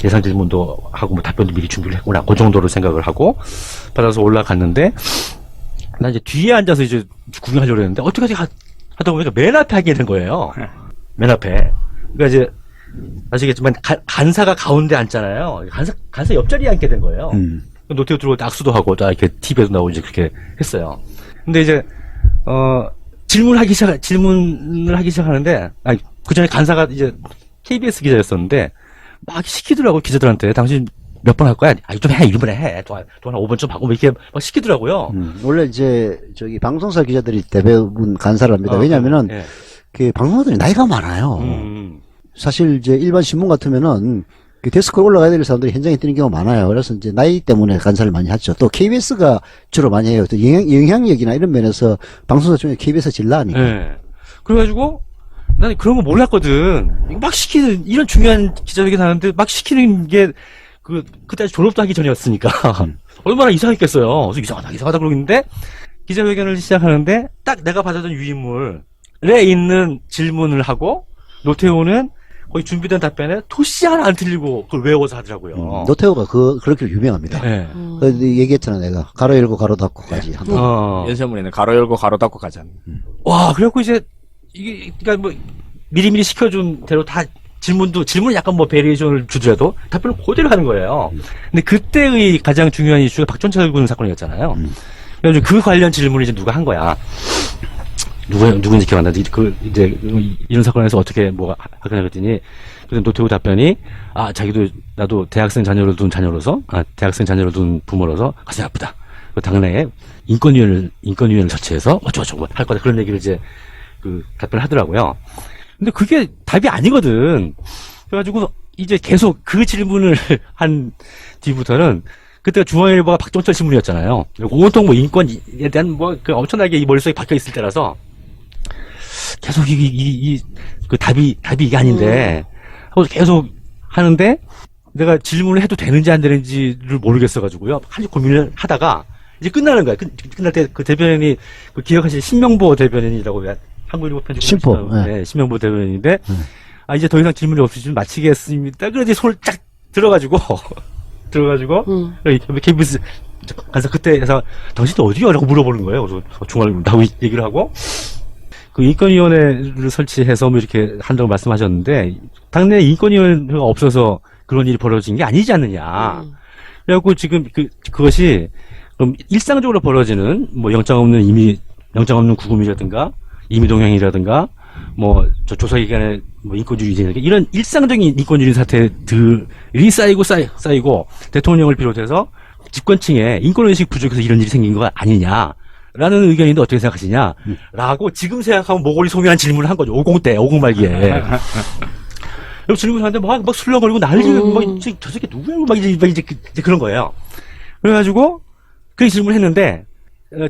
[SPEAKER 3] 예상 질문도 하고 답변도 미리 준비를 했구나. 그 정도로 생각을 하고 받아서 올라갔는데 난 이제 뒤에 앉아서 이제 구경하려고 했는데 어떻게 하다 보니까 맨 앞에 하게 된 거예요. 맨 앞에. 그러니까 이제 아시겠지만 간사가 가운데 앉잖아요. 간사 옆자리에 앉게 된 거예요. 노태우 들어올 때 악수도 하고 이렇게 TV에도 나오고 이제 그렇게 했어요. 근데 이제 질문을 하기 시작하는데 그 전에 간사가 이제 KBS 기자였었는데 막 시키더라고 기자들한테 당신 몇 번 할 거야? 좀 해, 1번 해. 또 한 5번 좀 하고, 이렇게 막 시키더라고요.
[SPEAKER 1] 원래 방송사 기자들이 대부분 간사를 합니다. 왜냐면은, 방송사들이 나이가 많아요. 사실 일반 신문 같으면은, 데스크로 올라가야 될 사람들이 현장에 뛰는 경우가 많아요. 그래서 나이 때문에 간사를 많이 하죠. 또 KBS가 주로 많이 해요. 또 영향력이나 이런 면에서 방송사 중에 KBS가 제일 나으니까.
[SPEAKER 3] 네. 그래가지고, 나는 그런 거 몰랐거든. 막 이런 중요한 기자회견 하는데, 막 시키는 게, 그때 졸업도 하기 전이었으니까. 얼마나 이상했겠어요. 그래서 이상하다 그러고 있는데, 기자회견을 시작하는데, 딱 내가 받았던 유인물에 있는 질문을 하고, 노태우는 거의 준비된 답변에 토시 하나 안 틀리고 그걸 외워서 하더라고요.
[SPEAKER 1] 노태우가 그렇게 유명합니다.
[SPEAKER 3] 네.
[SPEAKER 1] 얘기했잖아, 내가. 가로 열고 가로 닫고까지.
[SPEAKER 2] 연설문에는 가로 열고 가로 닫고 가잖아.
[SPEAKER 3] 와, 그래갖고 이제, 그러니까 미리미리 시켜준 대로 다 질문은 약간 베리에이션을 주더라도 답변을 그대로 하는 거예요. 근데 그때의 가장 중요한 이슈가 박종철 군 사건이었잖아요. 그래서 그 관련 질문을 이제 누가 한 거야. 누군지 기억 안 나지. 이런 사건에서 어떻게 하거나 그랬더니, 그래서 노태우 답변이, 나도 대학생 자녀를 둔 자녀로서, 대학생 자녀를 둔 부모로서 가슴이 아프다. 당내에 인권위원회를 설치해서 어쩌고저쩌고 할 거다. 그런 얘기를 이제, 답변을 하더라고요. 근데 그게 답이 아니거든. 그래가지고, 이제 계속 그 질문을 한 뒤부터는, 그때가 중앙일보가 박정철 신문이었잖아요. 온통 인권에 대한 엄청나게 이 머릿속에 박혀 있을 때라서 계속 답이 이게 아닌데 하고 계속 하는데 내가 질문을 해도 되는지 안 되는지를 모르겠어가지고요. 한참 고민을 하다가 이제 끝나는 거야. 끝날 때 그 대변인이 기억하실 신명보 대변인이라고 한국일보 편집
[SPEAKER 1] 신보.
[SPEAKER 3] 네, 신명보 대변인인데 이제 더 이상 질문이 없으시면 마치겠습니다. 그래서 손을 쫙 들어가지고 KBS 가서 그때에서 당신도 어디야? 라고 물어보는 거예요. 그래서 중앙을 나하고 얘기를 하고 인권위원회를 설치해서 이렇게 한다고 말씀하셨는데 당내 인권위원회가 없어서 그런 일이 벌어진 게 아니지 않느냐. 그래갖고 지금 그것이 그럼 일상적으로 벌어지는 영장 없는 구금이라든가 임의동행이라든가 조사기관의 인권주의 이전 이런 일상적인 인권주의 사태들이 쌓이고 대통령을 비롯해서 집권층의 인권의식 부족해서 이런 일이 생긴 거 아니냐라는 의견인데 어떻게 생각하시냐? 라고 지금 생각하면 모골이 소멸한 질문을 한 거죠. 50 말기에. 질문하는데 막 술렁거리고 난리를 저 새끼 누구야? 이제 그런 거예요. 그래가지고 그 질문을 했는데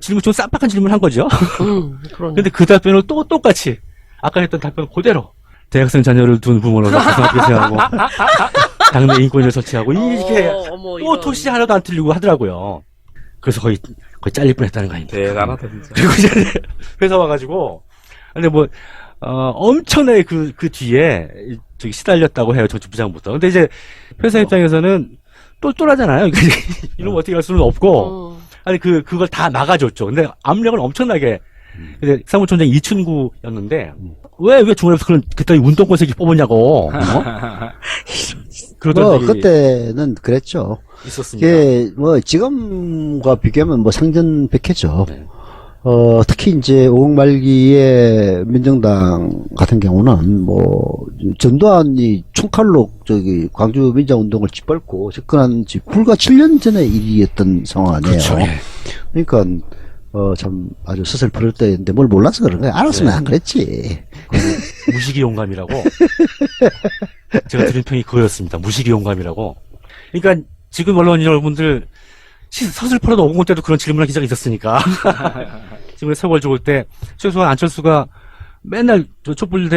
[SPEAKER 3] 질문 좀 쌈박한 질문을 한 거죠. 근데 그 답변을 또 똑같이 아까 했던 답변 그대로 대학생 자녀를 둔 부모로서 고등학교 생하고 당내 인권위를 설치하고 이렇게 또 토시 하나도 안 틀리고 하더라고요. 그래서 거의 잘릴 뻔했다는 거 아닙니까?
[SPEAKER 2] 대단하다 진짜.
[SPEAKER 3] 그리고 이제 회사 와가지고 근데 엄청나게 그 뒤에 시달렸다고 해요. 정치부장부터. 근데 이제 회사 입장에서는 똘똘하잖아요. 이러면 어떻게 할 수는 없고 그걸 다 막아줬죠. 근데 압력을 엄청나게. 근데 사무총장이 이춘구였는데 왜 중앙에서 그때 운동권 새끼 뽑았냐고. 그러던 적이
[SPEAKER 1] 그때는 그랬죠.
[SPEAKER 3] 있었습니다.
[SPEAKER 1] 이게 지금과 비교하면 상전백해죠.
[SPEAKER 3] 네.
[SPEAKER 1] 특히 이제 5억 말기에 민정당 같은 경우는 전두환이 총칼로 광주 민주운동을 짓밟고 접근한 지 불과 7년 전의 일이었던 상황 아니에요.
[SPEAKER 3] 그렇죠. 예.
[SPEAKER 1] 그러니까 참 아주 스슬프를 때인데 뭘 몰라서 그런 거야. 알았으면 안 그랬지.
[SPEAKER 3] 무식이 용감이라고. 제가 들은 평이 그거였습니다. 무식이 용감이라고. 그러니까 지금 언론 여러분들 서슬퍼라도 50 때도 그런 질문할 기자가 있었으니까. 지금 세월 죽을 때 최소한 안철수가 맨날 촛불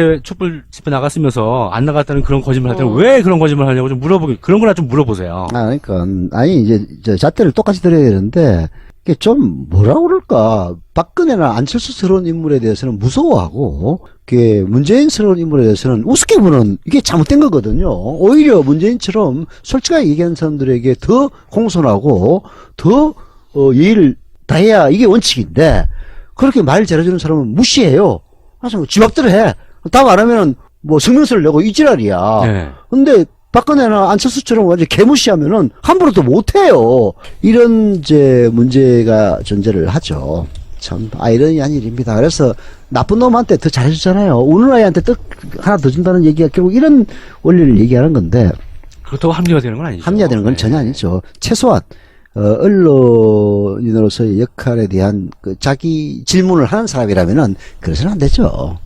[SPEAKER 3] 집회 나갔으면서 안 나갔다는 그런 거짓말 할 때는 왜 그런 거짓말 하냐고 좀 그런 거나 좀 물어보세요.
[SPEAKER 1] 그러니까 이제 잣대를 똑같이 드려야 되는데 이게 좀 뭐라고 그럴까, 박근혜나 안철수스러운 인물에 대해서는 무서워하고 문재인스러운 인물에 대해서는 우습게 보는, 이게 잘못된 거거든요. 오히려 문재인처럼 솔직하게 얘기하는 사람들에게 더 공손하고 더 예의를 다해야 이게 원칙인데, 그렇게 말 잘해주는 사람은 무시해요. 그래서 집 앞대로 해. 답 안 하면은 성명서를 내고 이 지랄이야.
[SPEAKER 3] 네.
[SPEAKER 1] 근데 박근혜나 안철수처럼 완전 개무시하면은 함부로 또 못해요. 이런 문제가 존재를 하죠. 참 아이러니한 일입니다. 그래서 나쁜 놈한테 더 잘해주잖아요. 우는 아이한테 떡 하나 더 준다는 얘기가 결국 이런 원리를 얘기하는 건데,
[SPEAKER 3] 그렇다고 합리화 되는 건 아니죠.
[SPEAKER 1] 합리화되는 건 전혀 아니죠. 최소한 언론인으로서의 역할에 대한 자기 질문을 하는 사람이라면은 그래서는 안 되죠.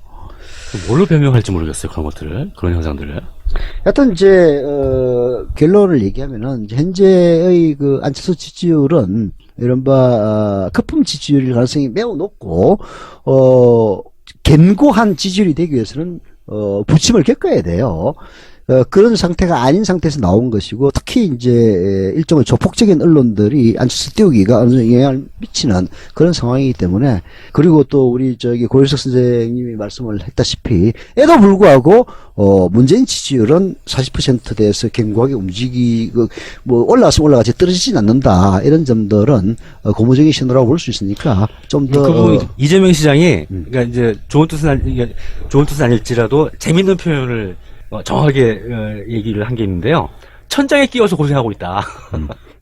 [SPEAKER 3] 뭘로 변명할지 모르겠어요. 그런 것들을, 그런 현상들을.
[SPEAKER 1] 하여튼 결론을 얘기하면은 현재의 안철수 지지율은 이른바 거품 지지율일 가능성이 매우 높고 견고한 지지율이 되기 위해서는 부침을 겪어야 돼요. 그런 상태가 아닌 상태에서 나온 것이고, 특히 일종의 조폭적인 언론들이 안철수 띄우기가 어느 정도 영향을 미치는 그런 상황이기 때문에, 그리고 또 우리 고일석 선생님이 말씀을 했다시피, 에도 불구하고, 문재인 지지율은 40%대에서 견고하게 올라갔으면 올라가지 떨어지진 않는다. 이런 점들은 고무적인 신호라고 볼 수 있으니까, 좀 더.
[SPEAKER 3] 이재명 시장이, 그러니까 좋은 뜻은 아닐지라도 재밌는 표현을 정확하게 얘기를 한 게 있는데요. 천장에 끼워서 고생하고 있다.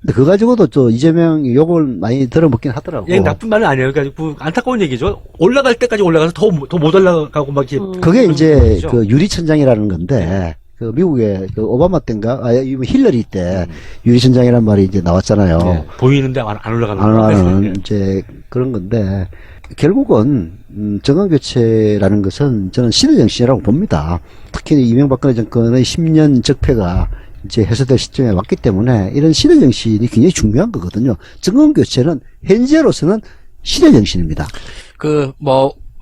[SPEAKER 1] 근데 그거 가지고도 또 이재명 욕을 많이 들어먹긴 하더라고.
[SPEAKER 3] 예, 나쁜 말은 아니에요. 그러니까 그 안타까운 얘기죠. 올라갈 때까지 올라가서 더 못 올라가고 막 이렇게.
[SPEAKER 1] 그게 이제
[SPEAKER 3] 거죠.
[SPEAKER 1] 그 유리천장이라는 건데, 그 미국의 그 오바마 때인가, 이거 힐러리 때 유리천장이라는 말이 이제 나왔잖아요.
[SPEAKER 3] 예, 보이는데 안 올라가는
[SPEAKER 1] 안
[SPEAKER 3] 거.
[SPEAKER 1] 하는 이제 그런 건데, 결국은 정권 교체라는 것은 저는 시대 정신이라고 봅니다. 특히 이명박근혜 정권의 10년 적폐가 이제 해소될 시점에 왔기 때문에 이런 시대 정신이 굉장히 중요한 거거든요. 정권 교체는 현재로서는 시대 정신입니다.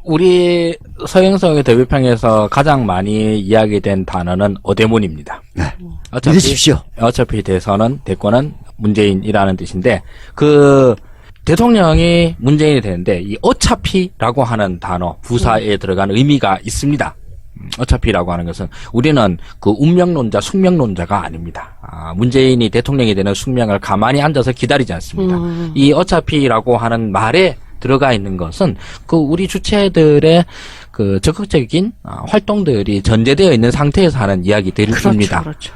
[SPEAKER 2] 우리 서영석의 대비평에서 가장 많이 이야기된 단어는 어대문입니다.
[SPEAKER 1] 네. 믿으십시오.
[SPEAKER 2] 어차피 대권은 문재인이라는 뜻인데, 대통령이 문재인이 되는데, 이 어차피라고 하는 단어, 부사에 들어간 의미가 있습니다. 어차피라고 하는 것은 우리는 그 운명론자, 숙명론자가 아닙니다. 문재인이 대통령이 되는 숙명을 가만히 앉아서 기다리지 않습니다. 이 어차피라고 하는 말에 들어가 있는 것은 우리 주체들의 적극적인 활동들이 전제되어 있는 상태에서 하는 이야기들입니다.
[SPEAKER 4] 그렇죠.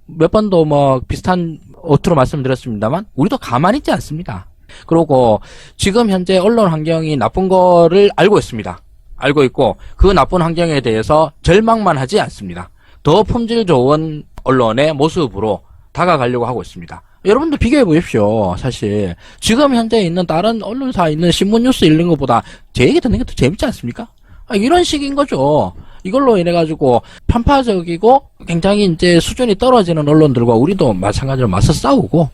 [SPEAKER 2] 몇 번도 비슷한 어투로 말씀드렸습니다만 우리도 가만히 있지 않습니다. 그리고 지금 현재 언론 환경이 나쁜 거를 알고 있습니다. 알고 있고 그 나쁜 환경에 대해서 절망만 하지 않습니다. 더 품질 좋은 언론의 모습으로 다가가려고 하고 있습니다. 여러분들 비교해 보십시오. 사실 지금 현재 있는 다른 언론사에 있는 신문 뉴스 읽는 것보다 제 얘기 듣는 게 더 재밌지 않습니까? 이런 식인 거죠. 이걸로 인해 가지고 편파적이고 굉장히 이제 수준이 떨어지는 언론들과 우리도 마찬가지로 맞서 싸우고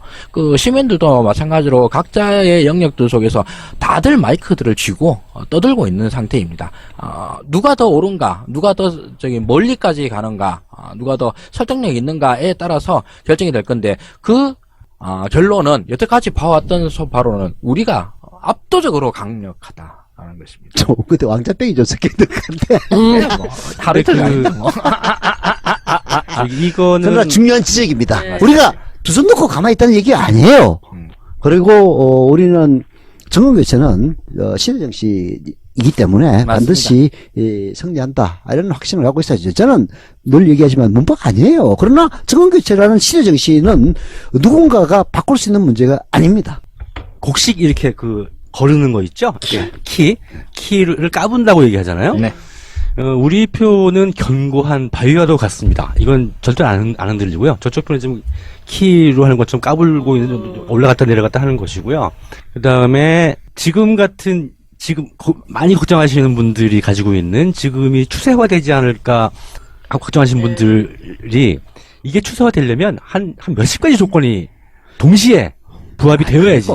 [SPEAKER 2] 시민들도 마찬가지로 각자의 영역들 속에서 다들 마이크들을 쥐고 떠들고 있는 상태입니다. 누가 더 옳은가, 누가 더 멀리까지 가는가, 누가 더 설득력 있는가에 따라서 결정이 될 건데 결론은 여태까지 봐왔던 바로는 우리가 압도적으로 강력하다. 하는 것입니다.
[SPEAKER 1] 저 그때 왕자병이 좀 섞이는 건데.
[SPEAKER 2] 하루 이틀 아니죠.
[SPEAKER 3] 이거는
[SPEAKER 1] 그러나 중요한 지적입니다.
[SPEAKER 4] 네.
[SPEAKER 1] 우리가 두 손 놓고 가만히 있다는 얘기 아니에요. 그리고 우리는 정권 교체는 시대 정신이기 때문에
[SPEAKER 2] 맞습니다.
[SPEAKER 1] 반드시 승리한다 이런 확신을 갖고 있어야죠. 저는 늘 얘기하지만 문법 아니에요. 그러나 정권 교체라는 시대 정신은 누군가가 바꿀 수 있는 문제가 아닙니다.
[SPEAKER 3] 곡식 이렇게 거르는 거 있죠? 키를 까분다고 얘기하잖아요.
[SPEAKER 2] 네.
[SPEAKER 3] 우리 표는 견고한 바위와도 같습니다. 이건 절대 안 흔들리고요. 저쪽 표는 지금 키로 하는 것처럼 까불고 있는, 올라갔다 내려갔다 하는 것이고요. 그 다음에 지금 많이 걱정하시는 분들이 가지고 있는 지금이 추세화되지 않을까 하고 걱정하시는 분들이 이게 추세화되려면 한 몇십 가지 조건이 동시에 부합이 되어야지.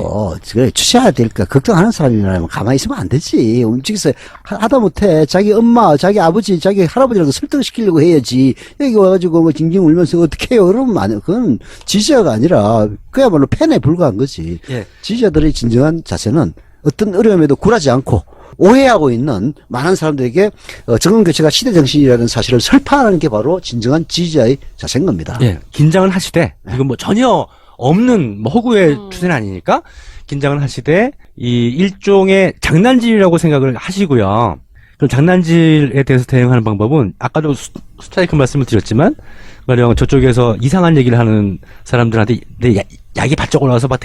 [SPEAKER 1] 그래, 주셔야 될까 걱정하는 사람이라면 가만히 있으면 안 되지. 움직여서 하다못해 자기 엄마, 자기 아버지, 자기 할아버지라도 설득시키려고 해야지. 여기 와가지고 징징 울면서 어떻게 해요? 그러면 안 해. 그건 지지자가 아니라 그야말로 팬에 불과한 거지.
[SPEAKER 3] 예.
[SPEAKER 1] 지지자들의 진정한 자세는 어떤 어려움에도 굴하지 않고 오해하고 있는 많은 사람들에게 정권 교체가 시대 정신이라는 사실을 설파하는 게 바로 진정한 지지자의 자세인 겁니다.
[SPEAKER 3] 예, 긴장을 하시되, 이건 전혀 없는 허구의 추세는 아니니까 긴장을 하시되 이 일종의 장난질이라고 생각을 하시고요. 그럼 장난질에 대해서 대응하는 방법은 아까도 스트라이크 말씀을 드렸지만 가령 저쪽에서 이상한 얘기를 하는 사람들한테 내 약이 바짝 올라와서 막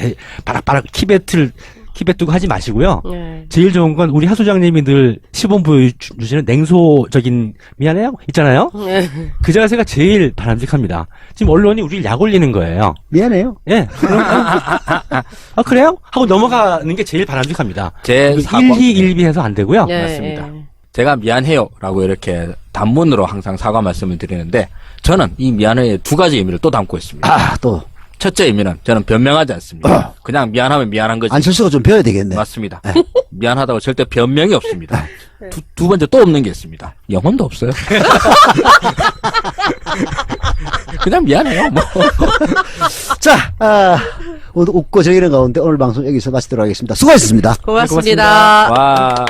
[SPEAKER 3] 바락바락 키베트고 하지 마시고요.
[SPEAKER 4] 네.
[SPEAKER 3] 제일 좋은 건 우리 하 소장님이 늘 시범 보여주시는 냉소적인 미안해요 있잖아요.
[SPEAKER 4] 네.
[SPEAKER 3] 그 자세가 제일 바람직합니다. 지금 언론이 우리를 약 올리는 거예요.
[SPEAKER 1] 미안해요.
[SPEAKER 3] 예. 그래요? 하고 넘어가는 게 제일 바람직합니다.
[SPEAKER 2] 제 사과.
[SPEAKER 3] 일희일비해서 안 되고요.
[SPEAKER 4] 네,
[SPEAKER 2] 맞습니다.
[SPEAKER 4] 네.
[SPEAKER 2] 제가 미안해요라고 이렇게 단문으로 항상 사과 말씀을 드리는데 저는 이 미안해의 두 가지 의미를 또 담고 있습니다.
[SPEAKER 1] 또
[SPEAKER 2] 첫째 의미는 저는 변명하지 않습니다. 그냥 미안하면 미안한 거지.
[SPEAKER 1] 안철수가 좀 배워야 되겠네.
[SPEAKER 2] 맞습니다. 미안하다고 절대 변명이 없습니다. 두 번째 또 없는 게 있습니다. 영혼도 없어요. 그냥 미안해요.
[SPEAKER 1] 자, 웃고 즐기는 가운데 오늘 방송 여기서 마치도록 하겠습니다. 수고하셨습니다.
[SPEAKER 4] 고맙습니다.
[SPEAKER 2] 와.